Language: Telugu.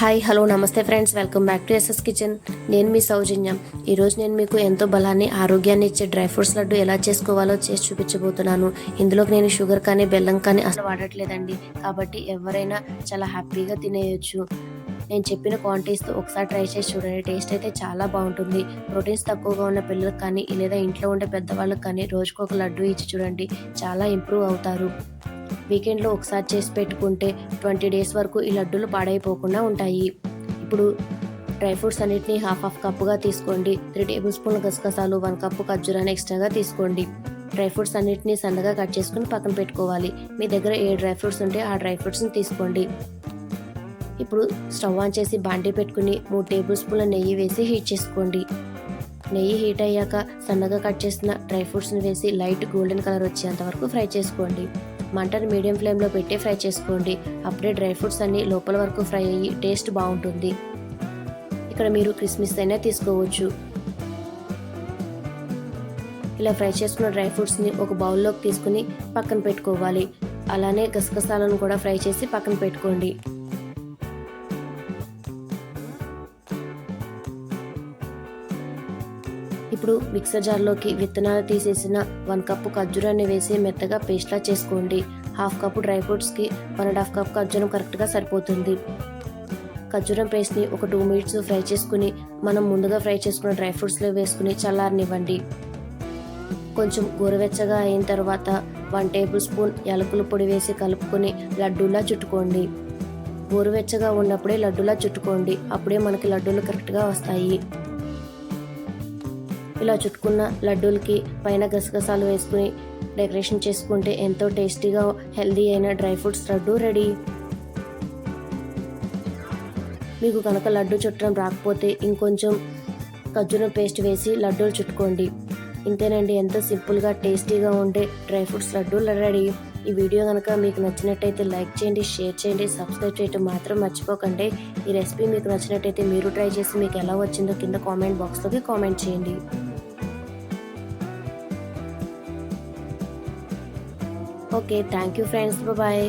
హాయ్ హలో నమస్తే friends, welcome back to SS kitchen. నేను మీ సౌజన్యం. ఈరోజు నేను మీకు ఎంతో బలాన్ని ఆరోగ్యాన్ని ఇచ్చే డ్రై ఫ్రూట్స్ లడ్డు ఎలా చేసుకోవాలో చేసి చూపించబోతున్నాను. ఇందులోకి నేను షుగర్ కానీ బెల్లం కానీ అసలు వాడట్లేదండి, కాబట్టి ఎవరైనా చాలా హ్యాపీగా తినేయొచ్చు. నేను చెప్పిన క్వాంటిటీస్తో ఒకసారి ట్రై చేసి చూడండి. టేస్ట్ అయితే చాలా బాగుంటుంది. ప్రోటీన్స్ తక్కువగా ఉన్న పిల్లలకు కానీ లేదా ఇంట్లో ఉండే పెద్దవాళ్ళకి కానీ రోజుకు ఒక లడ్డు ఇచ్చి చూడండి, చాలా ఇంప్రూవ్ అవుతారు. వీకెండ్లో ఒకసారి చేసి పెట్టుకుంటే 20 డేస్ వరకు ఈ లడ్డూలు పాడైపోకుండా ఉంటాయి. ఇప్పుడు డ్రై ఫ్రూట్స్ అన్నిటిని హాఫ్ కప్పుగా తీసుకోండి. 3 టేబుల్ స్పూన్ల గసగసాలు, 1 కప్పు ఖర్జూరాన్ని ఎక్స్ట్రాగా తీసుకోండి. డ్రై ఫ్రూట్స్ అన్నిటిని సన్నగా కట్ చేసుకుని పక్కన పెట్టుకోవాలి. మీ దగ్గర ఏ డ్రై ఫ్రూట్స్ ఉంటే ఆ డ్రై ఫ్రూట్స్ని తీసుకోండి. ఇప్పుడు స్టవ్ ఆన్ చేసి బాండీ పెట్టుకుని 3 టేబుల్ స్పూన్ల నెయ్యి వేసి హీట్ చేసుకోండి. నెయ్యి హీట్ అయ్యాక సన్నగా కట్ చేసిన డ్రై ఫ్రూట్స్ని వేసి లైట్ గోల్డెన్ కలర్ వచ్చేంత వరకు ఫ్రై చేసుకోండి. మంటను మీడియం ఫ్లేమ్లో పెట్టి ఫ్రై చేసుకోండి. అప్పుడే డ్రై ఫ్రూట్స్ అన్ని లోపల వరకు ఫ్రై అయ్యి టేస్ట్ బాగుంటుంది. ఇక్కడ మీరు కిస్మిస్ అయినా తీసుకోవచ్చు. ఇలా ఫ్రై చేసుకున్న డ్రై ఫ్రూట్స్ని ఒక బౌల్లోకి తీసుకుని పక్కన పెట్టుకోవాలి. అలానే గసగసాలను కూడా ఫ్రై చేసి పక్కన పెట్టుకోండి. ఇప్పుడు మిక్సర్ జార్లోకి విత్తనాలు తీసేసిన 1 కప్పు ఖర్జూరాన్ని వేసి మెత్తగా పేస్ట్లా చేసుకోండి. 1/2 కప్పు డ్రై ఫ్రూట్స్కి 1.5 కప్ ఖర్జూరం కరెక్ట్గా సరిపోతుంది. ఖర్జూరం పేస్ట్ని ఒక 2 మినిట్స్ ఫ్రై చేసుకుని మనం ముందుగా ఫ్రై చేసుకున్న డ్రై ఫ్రూట్స్లో వేసుకుని చల్లారనివ్వండి. కొంచెం గోరువెచ్చగా అయిన తర్వాత 1 టేబుల్ స్పూన్ యాలకుల పొడి వేసి కలుపుకొని లడ్డూలా చుట్టుకోండి. గోరువెచ్చగా ఉన్నప్పుడే లడ్డూలా చుట్టుకోండి, అప్పుడే మనకి లడ్డూలు కరెక్ట్గా వస్తాయి. ఇలా చుట్టుకున్న లడ్డూలకి పైన గసగసాలు వేసుకుని డెకరేషన్ చేసుకుంటే ఎంతో టేస్టీగా హెల్దీ అయిన డ్రై ఫ్రూట్స్ లడ్డు రెడీ. మీకు కనుక లడ్డు చుట్టడం రాకపోతే ఇంకొంచెం ఖర్జూరం పేస్ట్ వేసి లడ్డూలు చుట్టుకోండి. ఇంతేనండి, ఎంతో సింపుల్గా టేస్టీగా ఉండే డ్రై ఫ్రూట్స్ లడ్డూలు రెడీ. ఈ వీడియో కనుక మీకు నచ్చినట్టయితే లైక్ చేయండి, షేర్ చేయండి, సబ్స్క్రైబ్ చేయడం మాత్రం మర్చిపోకండి. ఈ రెసిపీ మీకు నచ్చినట్టయితే మీరు ట్రై చేసి మీకు ఎలా వచ్చిందో కింద కామెంట్ బాక్స్లోకి కామెంట్ చేయండి. Okay, thank you friends, bye.